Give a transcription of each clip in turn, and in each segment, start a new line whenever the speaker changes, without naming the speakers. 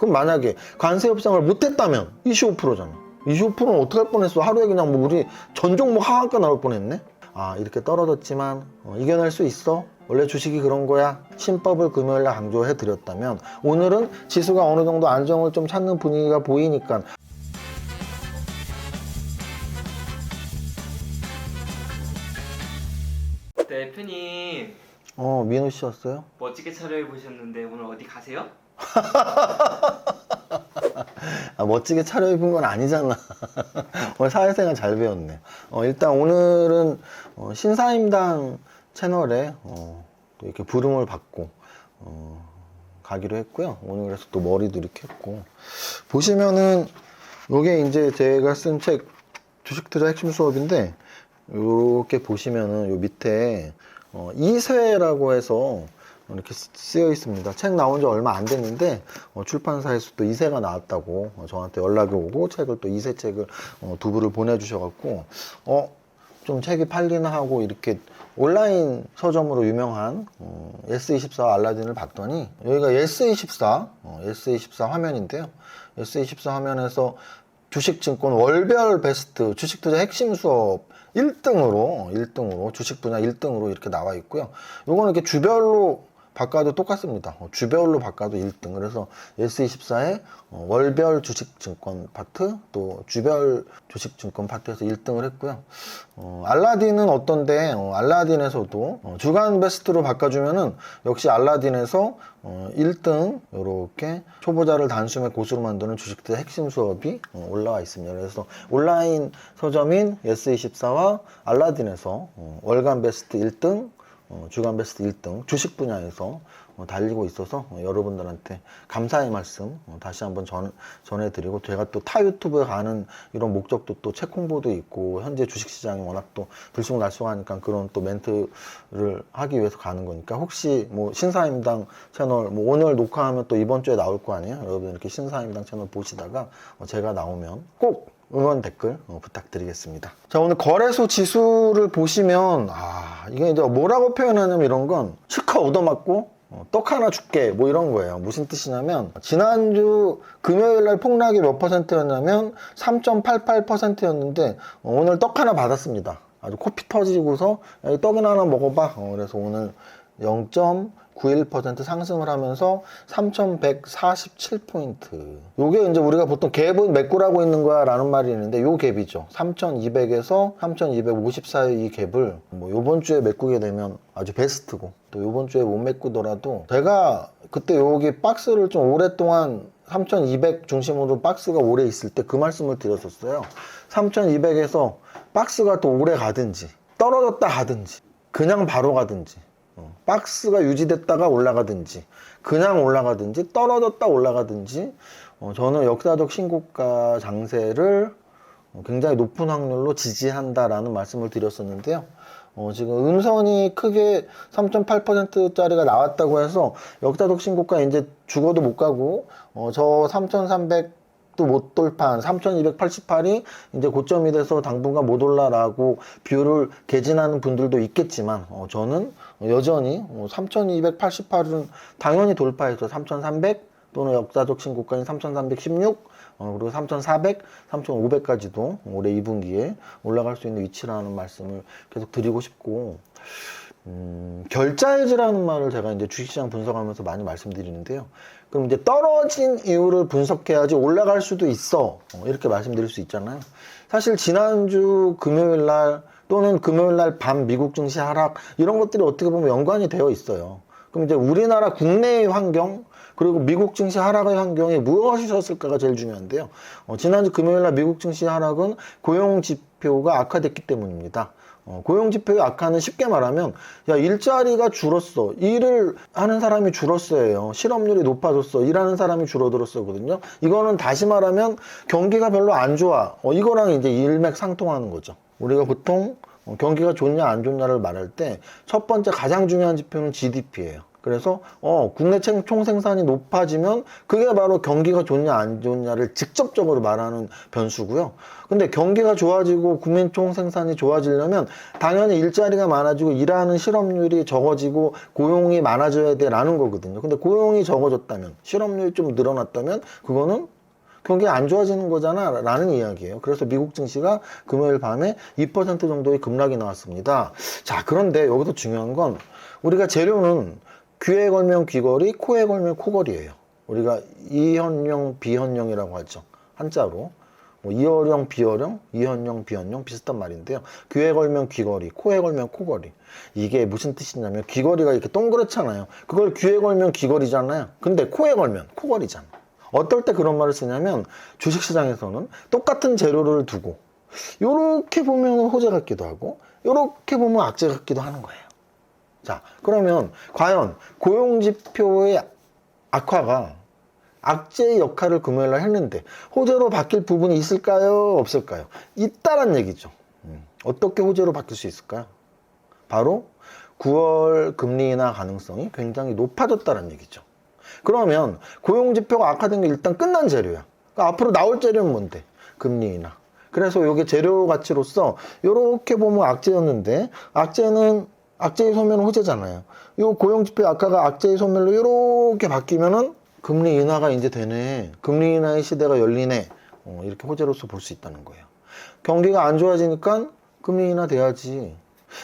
그럼 만약에 관세 협상을 못했다면 25%잖아. 25%는 어떡할 뻔했어. 하루에 그냥 뭐 우리 전 종목 하한가 나올 뻔했네. 아, 이렇게 떨어졌지만 이겨낼 수 있어. 원래 주식이 그런 거야. 신법을 금요일에 강조해 드렸다면 오늘은 지수가 어느 정도 안정을 좀 찾는 분위기가 보이니까
대표님,
민우 씨였어요?
멋지게 차려입으셨는데 오늘 어디 가세요?
아, 멋지게 차려입은 건 아니잖아. 오늘 사회생활 잘 배웠네. 일단 오늘은 신사임당 채널에 또 이렇게 부름을 받고 가기로 했고요. 오늘 그래서 또 머리도 이렇게 했고, 보시면은 요게 이제 제가 쓴 책 주식 투자 핵심 수업인데, 이렇게 보시면은 요 밑에 2세라고 해서 이렇게 쓰여 있습니다. 책 나온 지 얼마 안 됐는데 출판사에서 또 2세가 나왔다고 저한테 연락이 오고, 책을 또 2세 책을 두 부를 보내주셔갖고 좀 책이 팔리나 하고 이렇게 온라인 서점으로 유명한 S24 알라딘을 봤더니, 여기가 S24 화면인데요. S24 화면에서 주식증권 월별 베스트 주식투자 핵심 수업 1등으로 주식 분야 1등으로 이렇게 나와 있고요. 요거는 이렇게 주별로 바꿔도 똑같습니다. 주별로 바꿔도 1등. 그래서 S24의 월별 주식증권 파트, 또 주별 주식증권 파트에서 1등을 했고요. 알라딘은 어떤데, 알라딘에서도 주간 베스트로 바꿔주면은 역시 알라딘에서 1등, 요렇게 초보자를 단숨에 고수로 만드는 주식들의 핵심 수업이 올라와 있습니다. 그래서 온라인 서점인 S24와 알라딘에서 월간 베스트 1등, 주간 베스트 1등 주식 분야에서 달리고 있어서 여러분들한테 감사의 말씀 다시 한번 전해드리고, 제가 또 타 유튜브에 가는 이런 목적도 또 책 홍보도 있고, 현재 주식시장이 워낙 또 들쑥날쑥하니까 그런 또 멘트를 하기 위해서 가는 거니까, 혹시 뭐 신사임당 채널 뭐 오늘 녹화하면 또 이번 주에 나올 거 아니에요. 여러분 이렇게 신사임당 채널 보시다가 제가 나오면 꼭 응원 댓글 부탁드리겠습니다. 자, 오늘 거래소 지수를 보시면 이게 이제 뭐라고 표현하냐면, 이런 건 실컷 얻어맞고 떡 하나 줄게 뭐 이런 거예요. 무슨 뜻이냐면, 지난주 금요일날 폭락이 몇 %였냐면 3.88%였는데 오늘 떡 하나 받았습니다. 아주 코피 터지고서 야, 떡이나 하나 먹어봐. 그래서 오늘 0.91% 상승을 하면서 3,147포인트. 요게 이제 우리가 보통 갭은 메꾸라고 있는 거야 라는 말이 있는데, 요 갭이죠. 3,200에서 3,250 사이 이 갭을 뭐 요번 주에 메꾸게 되면 아주 베스트고, 또 요번 주에 못 메꾸더라도, 제가 그때 여기 박스를 좀 오랫동안 3,200 중심으로 박스가 오래 있을 때 그 말씀을 드렸었어요. 3,200에서 박스가 또 오래 가든지 떨어졌다 가든지 그냥 바로 가든지, 박스가 유지됐다가 올라가든지 그냥 올라가든지 떨어졌다 올라가든지, 저는 역사적 신고가 장세를 굉장히 높은 확률로 지지한다라는 말씀을 드렸었는데요. 지금 음선이 크게 3.8%짜리가 나왔다고 해서 역사적 신고가 이제 죽어도 못 가고, 저 3,300도 못 돌파한 3,288이 이제 고점이 돼서 당분간 못 올라라고 뷰를 개진하는 분들도 있겠지만, 저는 여전히 3,288은 당연히 돌파해서 3,300 또는 역사적 신고가인 3,316, 그리고 3,400, 3,500까지도 올해 2분기에 올라갈 수 있는 위치라는 말씀을 계속 드리고 싶고, 결자해지라는 말을 제가 이제 주식시장 분석하면서 많이 말씀드리는데요. 그럼 이제 떨어진 이유를 분석해야지 올라갈 수도 있어, 이렇게 말씀드릴 수 있잖아요. 사실 지난주 금요일 날 또는 금요일 날 밤 미국 증시 하락, 이런 것들이 어떻게 보면 연관이 되어 있어요. 그럼 이제 우리나라 국내의 환경, 그리고 미국 증시 하락의 환경이 무엇이었을까가 제일 중요한데요. 지난주 금요일 날 미국 증시 하락은 고용 지표가 악화됐기 때문입니다. 고용 지표의 악화는 쉽게 말하면, 야, 일자리가 줄었어, 일을 하는 사람이 줄었어요, 실업률이 높아졌어, 일하는 사람이 줄어들었거든요. 이거는 다시 말하면 경기가 별로 안 좋아, 이거랑 이제 일맥상통하는 거죠. 우리가 보통 경기가 좋냐 안 좋냐를 말할 때 첫 번째 가장 중요한 지표는 GDP예요. 그래서 국내 총생산이 높아지면 그게 바로 경기가 좋냐 안 좋냐를 직접적으로 말하는 변수고요. 근데 경기가 좋아지고 국내 총생산이 좋아지려면 당연히 일자리가 많아지고 일하는 실업률이 적어지고 고용이 많아져야 돼라는 거거든요. 근데 고용이 적어졌다면 실업률이 좀 늘어났다면 그거는 경기가 안 좋아지는 거잖아 라는 이야기예요. 그래서 미국 증시가 금요일 밤에 2% 정도의 급락이 나왔습니다. 자, 그런데 여기서 중요한 건 우리가 재료는 귀에 걸면 귀걸이, 코에 걸면 코걸이에요. 우리가 이현령, 비현령이라고 하죠. 한자로. 뭐 이어령, 비어령, 이현령, 비현령 비슷한 말인데요. 귀에 걸면 귀걸이, 코에 걸면 코걸이. 이게 무슨 뜻이냐면 귀걸이가 이렇게 동그랗잖아요. 그걸 귀에 걸면 귀걸이잖아요. 근데 코에 걸면 코걸이잖아. 어떨 때 그런 말을 쓰냐면 주식시장에서는 똑같은 재료를 두고 요렇게 보면 호재 같기도 하고 요렇게 보면 악재 같기도 하는 거예요. 자, 그러면 과연 고용지표의 악화가 악재의 역할을 금요일날 했는데 호재로 바뀔 부분이 있을까요? 없을까요? 있다란 얘기죠. 어떻게 호재로 바뀔 수 있을까요? 바로 9월 금리 인하 가능성이 굉장히 높아졌다는 얘기죠. 그러면 고용지표가 악화된 게 일단 끝난 재료야. 그러니까 앞으로 나올 재료는 뭔데? 금리 인하. 그래서 이게 재료 가치로서 이렇게 보면 악재였는데 악재의 소멸은 호재잖아요. 이 고용지표 악화가 악재의 소멸로 이렇게 바뀌면은 금리 인하가 이제 되네. 금리 인하의 시대가 열리네. 이렇게 호재로서 볼 수 있다는 거예요. 경기가 안 좋아지니까 금리 인하 돼야지.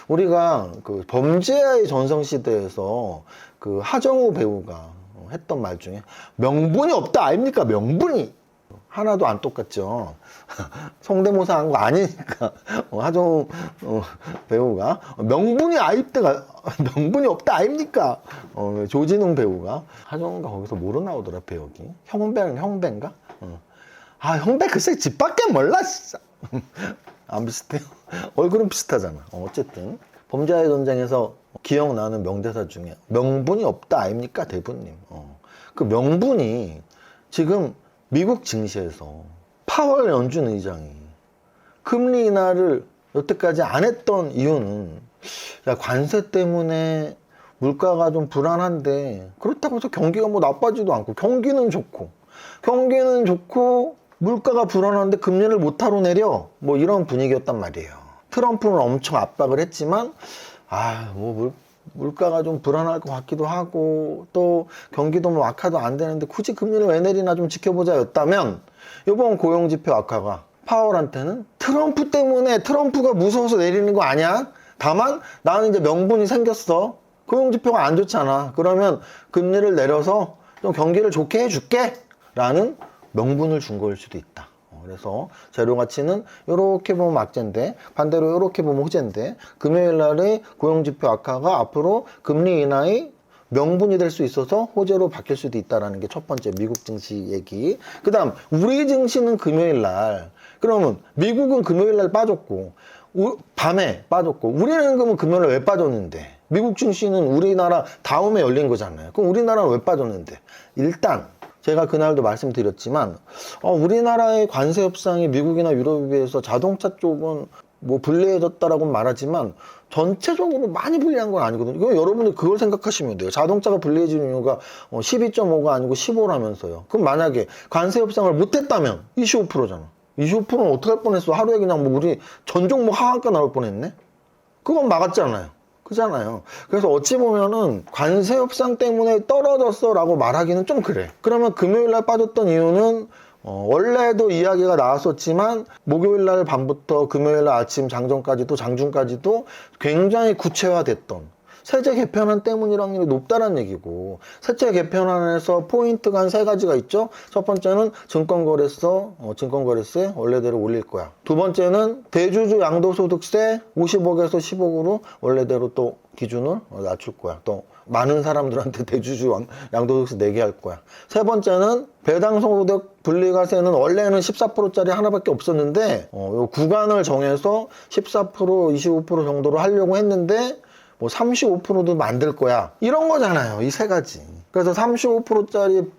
우리가 그 범죄의 전성시대에서 그 하정우 배우가 했던 말 중에 명분이 없다 아닙니까? 명분이 하나도 안 똑같죠. 성대모사 한 거 아니니까 하정우 배우가 명분이 명분이 없다 아닙니까? 조진웅 배우가 하정우가 거기서 뭐로 나오더라 배역이 형배인가? 형배 글쎄 집 밖에 몰라 진짜. 안 비슷해요? 얼굴은 비슷하잖아. 어쨌든 범죄와의 전쟁에서 기억나는 명대사 중에 명분이 없다 아닙니까 대부님. 그 명분이 지금 미국 증시에서 파월 연준 의장이 금리 인하를 여태까지 안 했던 이유는 관세 때문에 물가가 좀 불안한데 그렇다고 해서 경기가 뭐 나빠지도 않고 경기는 좋고 물가가 불안한데 금리를 못하러 내려 뭐 이런 분위기였단 말이에요. 트럼프는 엄청 압박을 했지만 물가가 좀 불안할 것 같기도 하고 또 경기도 뭐 악화도 안 되는데 굳이 금리를 왜 내리나 좀 지켜보자 였다면 이번 고용지표 악화가 파월한테는 트럼프 때문에 트럼프가 무서워서 내리는 거 아니야? 다만 나는 이제 명분이 생겼어. 고용지표가 안 좋잖아. 그러면 금리를 내려서 좀 경기를 좋게 해줄게 라는 명분을 준 거일 수도 있다. 그래서 재료 가치는 이렇게 보면 악재인데 반대로 이렇게 보면 호재인데 금요일 날의 고용지표 악화가 앞으로 금리 인하의 명분이 될 수 있어서 호재로 바뀔 수도 있다는 게 첫 번째 미국 증시 얘기. 그 다음 우리 증시는 금요일 날 그러면 미국은 금요일 날 빠졌고 밤에 빠졌고 우리는 그러면 금요일 날 왜 빠졌는데 미국 증시는 우리나라 다음에 열린 거잖아요. 그럼 우리나라는 왜 빠졌는데 일단 제가 그날도 말씀드렸지만 우리나라의 관세 협상이 미국이나 유럽에 비해서 자동차 쪽은 뭐 불리해졌다라고 말하지만 전체적으로 많이 불리한 건 아니거든요. 이거 여러분들 그걸 생각하시면 돼요. 자동차가 불리해지는 이유가 12.5가 아니고 15라면서요. 그럼 만약에 관세 협상을 못했다면 25%잖아. 25%는 어떻게 할 뻔했어? 하루에 그냥 뭐 우리 전 종목 하한가 나올 뻔했네? 그건 막았잖아요. 그잖아요. 그래서 어찌 보면은 관세 협상 때문에 떨어졌어 라고 말하기는 좀 그래. 그러면 금요일 날 빠졌던 이유는 원래도 이야기가 나왔었지만 목요일 날 밤부터 금요일 날 아침 장전까지도 장중까지도 굉장히 구체화됐던 세제 개편안 때문이라는 일이 높다는 얘기고 세제 개편안에서 포인트가 한 세 가지가 있죠. 첫 번째는 증권거래세 원래대로 올릴 거야. 두 번째는 대주주 양도소득세 50억에서 10억으로 원래대로 또 기준을 낮출 거야. 또 많은 사람들한테 대주주 양도소득세 내게 할 거야. 세 번째는 배당소득 분리과세는 원래는 14%짜리 하나밖에 없었는데 요 구간을 정해서 14% 25% 정도로 하려고 했는데 뭐 35%도 만들 거야. 이런 거잖아요. 이 세 가지. 그래서 35%짜리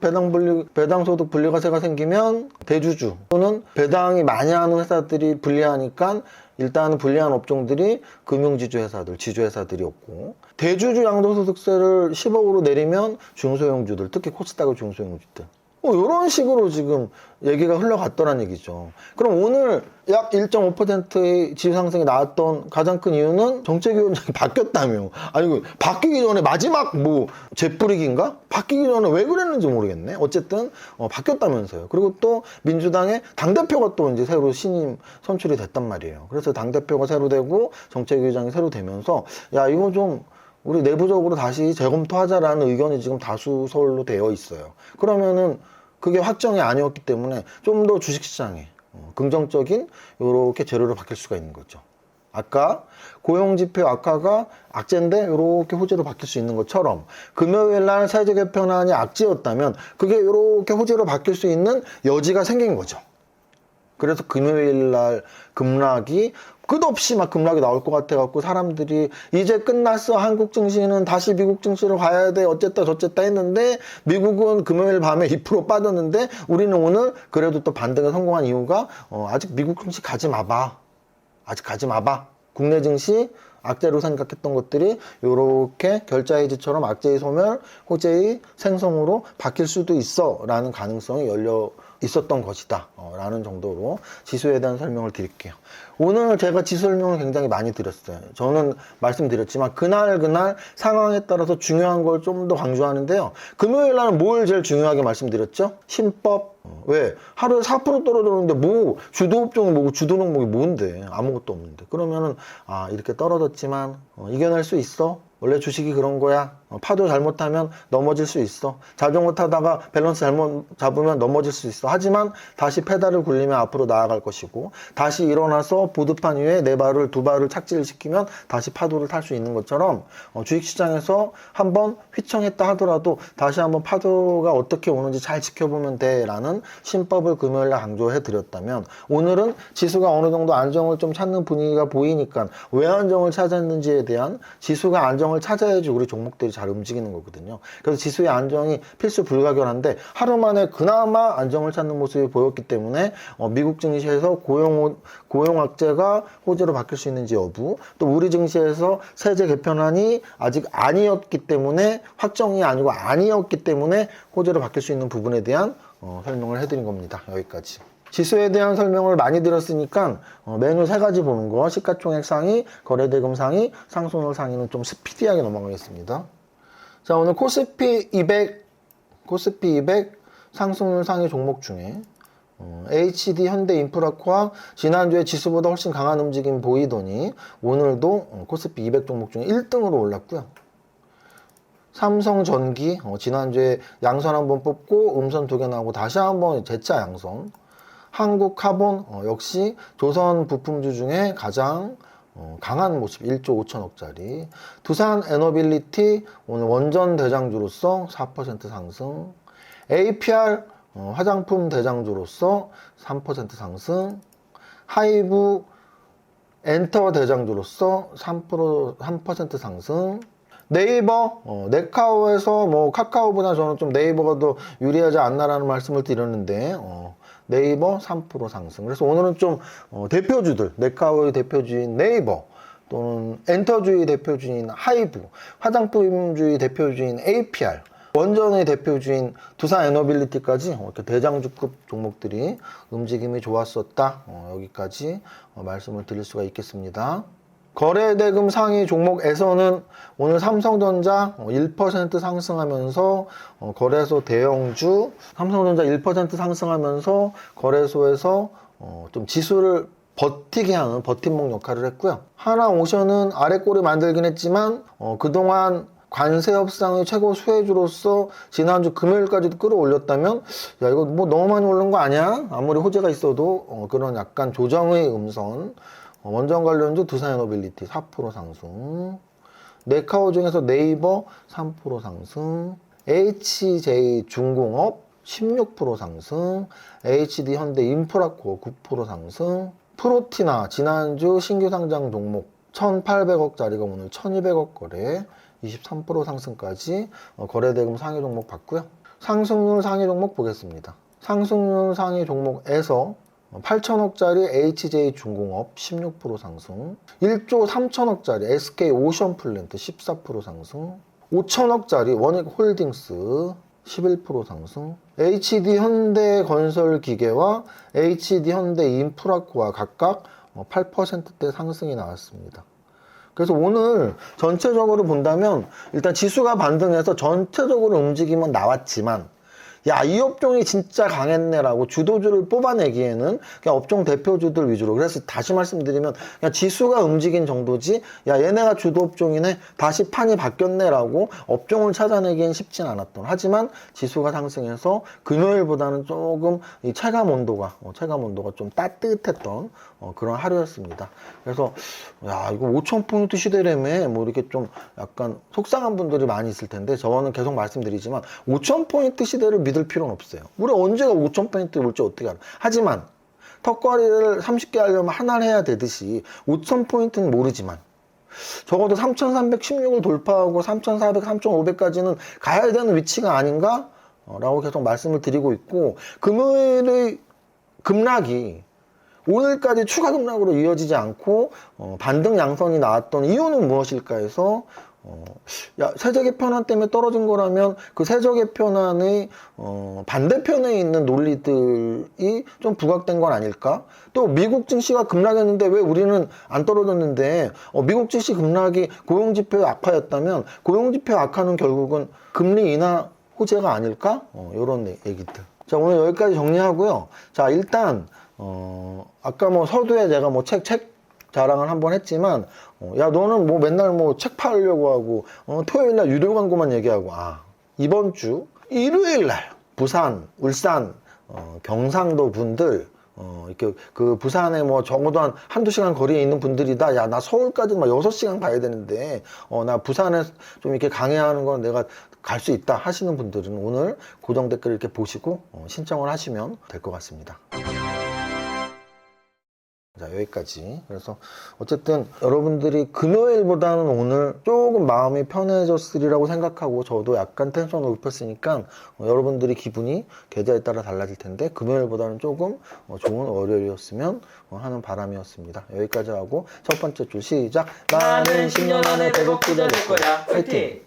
배당소득 분리과세가 생기면 대주주 또는 배당이 많이 하는 회사들이 불리하니까 일단은 불리한 업종들이 금융지주 회사들, 지주회사들이었고, 대주주 양도소득세를 10억으로 내리면 중소형주들, 특히 코스닥의 중소형주들. 이런 식으로 지금 얘기가 흘러갔더란 얘기죠. 그럼 오늘 약 1.5%의 지수 상승이 나왔던 가장 큰 이유는 정책위원장이 바뀌었다며. 아니, 바뀌기 전에 마지막 재뿌리기인가? 바뀌기 전에 왜 그랬는지 모르겠네. 어쨌든 바뀌었다면서요. 그리고 또 민주당의 당대표가 또 이제 새로 신임 선출이 됐단 말이에요. 그래서 당대표가 새로 되고 정책위원장이 새로 되면서 야, 이거 좀 우리 내부적으로 다시 재검토하자라는 의견이 지금 다수 서울로 되어 있어요. 그러면은 그게 확정이 아니었기 때문에 좀 더 주식시장에 긍정적인 이렇게 재료로 바뀔 수가 있는 거죠. 아까 고용지표 악화가 악재인데 이렇게 호재로 바뀔 수 있는 것처럼 금요일 날 세제 개편안이 악재였다면 그게 이렇게 호재로 바뀔 수 있는 여지가 생긴 거죠. 그래서 금요일 날 급락이 끝없이 막 급락이 나올 것 같아갖고 사람들이 이제 끝났어. 한국 증시는 다시 미국 증시로 가야 돼. 어쨌다 저쨌다 했는데 미국은 금요일 밤에 2% 빠졌는데 우리는 오늘 그래도 또 반등에 성공한 이유가 아직 미국 증시 가지 마봐. 아직 가지 마봐. 국내 증시 악재로 생각했던 것들이 이렇게 결자해지처럼 악재의 소멸, 호재의 생성으로 바뀔 수도 있어 라는 가능성이 열려 있었던 것이다 라는 정도로 지수에 대한 설명을 드릴게요. 오늘 제가 지수 설명을 굉장히 많이 드렸어요. 저는 말씀드렸지만 그날 상황에 따라서 중요한 걸 좀 더 강조하는데요. 금요일 날은 뭘 제일 중요하게 말씀드렸죠? 신법. 왜? 하루에 4% 떨어졌는데 주도 업종이 뭐고 주도 종목이 뭔데? 아무것도 없는데. 그러면은 이렇게 떨어졌지만 이겨낼 수 있어? 원래 주식이 그런 거야. 파도 잘못하면 넘어질 수 있어. 자전거 타다가 밸런스 잘못 잡으면 넘어질 수 있어. 하지만 다시 페달을 굴리면 앞으로 나아갈 것이고 다시 일어나서 보드판 위에 두 발을 착지를 시키면 다시 파도를 탈 수 있는 것처럼 주식시장에서 한번 휘청했다 하더라도 다시 한번 파도가 어떻게 오는지 잘 지켜보면 돼 라는 신법을 금요일날 강조해 드렸다면 오늘은 지수가 어느 정도 안정을 좀 찾는 분위기가 보이니까 왜 안정을 찾았는지에 대한 지수가 안정을 찾아야지 우리 종목들이 잘 움직이는 거거든요. 그래서 지수의 안정이 필수 불가결한데 하루 만에 그나마 안정을 찾는 모습이 보였기 때문에 미국 증시에서 고용 악재가 호재로 바뀔 수 있는지 여부, 또 우리 증시에서 세제 개편안이 아직 아니었기 때문에 확정이 아니고 아니었기 때문에 호재로 바뀔 수 있는 부분에 대한 설명을 해드린 겁니다. 여기까지. 지수에 대한 설명을 많이 드렸으니까 메뉴 3가지 보는 거, 시가총액 상위, 거래대금 상위, 상승률 상위는 좀 스피디하게 넘어가겠습니다. 자, 오늘 코스피 200 상승률 상위 종목 중에 HD 현대인프라코아 지난주에 지수보다 훨씬 강한 움직임 보이더니 오늘도 코스피 200 종목 중에 1등으로 올랐고요. 삼성전기 지난주에 양선 한번 뽑고 음선 2개 나오고 다시 한번 재차 양선. 한국카본 역시 조선 부품주 중에 가장 강한 모습 1조 5천억짜리. 두산 에너빌리티 오늘 원전 대장주로서 4% 상승. APR 화장품 대장주로서 3% 상승. 하이브 엔터 대장주로서 3% 상승. 네이버, 네카오에서 카카오보다 저는 좀 네이버가 더 유리하지 않나라는 말씀을 드렸는데, 네이버 3% 상승. 그래서 오늘은 좀 대표주들, 네카오의 대표주인 네이버, 또는 엔터주의 대표주인 하이브, 화장품주의 대표주인 APR, 원전의 대표주인 두산 에너빌리티까지 이렇게 대장주급 종목들이 움직임이 좋았었다. 여기까지 말씀을 드릴 수가 있겠습니다. 거래대금 상위 종목에서는 오늘 삼성전자 1% 상승하면서 거래소 대형주 삼성전자 1% 상승하면서 거래소에서 좀 지수를 버티게 하는 버팀목 역할을 했고요. 하나오션은 아래 꼬리 만들긴 했지만 그동안 관세 협상의 최고 수혜주로서 지난주 금요일까지도 끌어올렸다면 야 이거 너무 많이 오른 거 아니야? 아무리 호재가 있어도 그런 약간 조정의 음선. 원전 관련주 두산에너빌리티 4% 상승. 네카오 중에서 네이버 3% 상승. HJ중공업 16% 상승. HD 현대인프라코어 9% 상승. 프로티나 지난주 신규 상장 종목 1,800억짜리가 오늘 1,200억 거래. 23% 상승까지 거래대금 상위 종목 봤고요. 상승률 상위 종목 보겠습니다. 상승률 상위 종목에서 8천억짜리 HJ중공업 16% 상승, 1조 3천억짜리 SK오션플랜트 14% 상승, 5천억짜리 원익홀딩스 11% 상승, HD현대건설기계와 HD현대인프라코아 각각 8%대 상승이 나왔습니다. 그래서 오늘 전체적으로 본다면 일단 지수가 반등해서 전체적으로 움직임은 나왔지만 야, 이 업종이 진짜 강했네라고 주도주를 뽑아내기에는 그냥 업종 대표주들 위주로. 그래서 다시 말씀드리면 그냥 지수가 움직인 정도지 야, 얘네가 주도 업종이네, 다시 판이 바뀌었네라고 업종을 찾아내기엔 쉽진 않았던. 하지만 지수가 상승해서 금요일보다는 조금 이 체감 온도가 좀 따뜻했던 그런 하루였습니다. 그래서 야, 이거 5,000포인트 시대라며 뭐 이렇게 좀 약간 속상한 분들이 많이 있을 텐데 저는 계속 말씀드리지만 5,000포인트 시대를 믿을 필요는 없어요. 우리 언제가 5,000포인트 올지 어떻게 알아. 하지만 턱걸이를 30개 하려면 하나를 해야 되듯이 5,000포인트는 모르지만 적어도 3,316을 돌파하고 3,400, 3,500까지는 가야 되는 위치가 아닌가? 라고 계속 말씀을 드리고 있고, 금요일의 급락이 오늘까지 추가 급락으로 이어지지 않고 반등 양선이 나왔던 이유는 무엇일까 해서 야, 세제 편안 때문에 떨어진 거라면 그 세제 편안의 반대편에 있는 논리들이 좀 부각된 건 아닐까? 또 미국 증시가 급락했는데 왜 우리는 안 떨어졌는데 미국 증시 급락이 고용지표 악화였다면 고용지표 악화는 결국은 금리 인하 호재가 아닐까? 이런 얘기들. 자, 오늘 여기까지 정리하고요. 자, 일단 아까 뭐 서두에 제가 뭐 책 자랑을 한번 했지만 야, 너는 뭐 맨날 뭐 책 팔려고 하고 토요일날 유료 광고만 얘기하고, 이번 주 일요일날 부산, 울산, 경상도 분들 이렇게 그 부산에 뭐 적어도 한두 시간 거리에 있는 분들이다. 야, 나 서울까지 막 6시간 가야 되는데 나 부산에 좀 이렇게 강해하는 건 내가 갈 수 있다 하시는 분들은 오늘 고정 댓글 이렇게 보시고 신청을 하시면 될 것 같습니다. 자, 여기까지. 그래서 어쨌든 여러분들이 금요일보다는 오늘 조금 마음이 편해졌으리라고 생각하고 저도 약간 텐션을 높였으니까 여러분들이 기분이 계좌에 따라 달라질 텐데 금요일보다는 조금 좋은 월요일이었으면 하는 바람이었습니다. 여기까지 하고 첫 번째 주 시작.
나는 10년 안에 100억 부자 될 거야. 화이팅!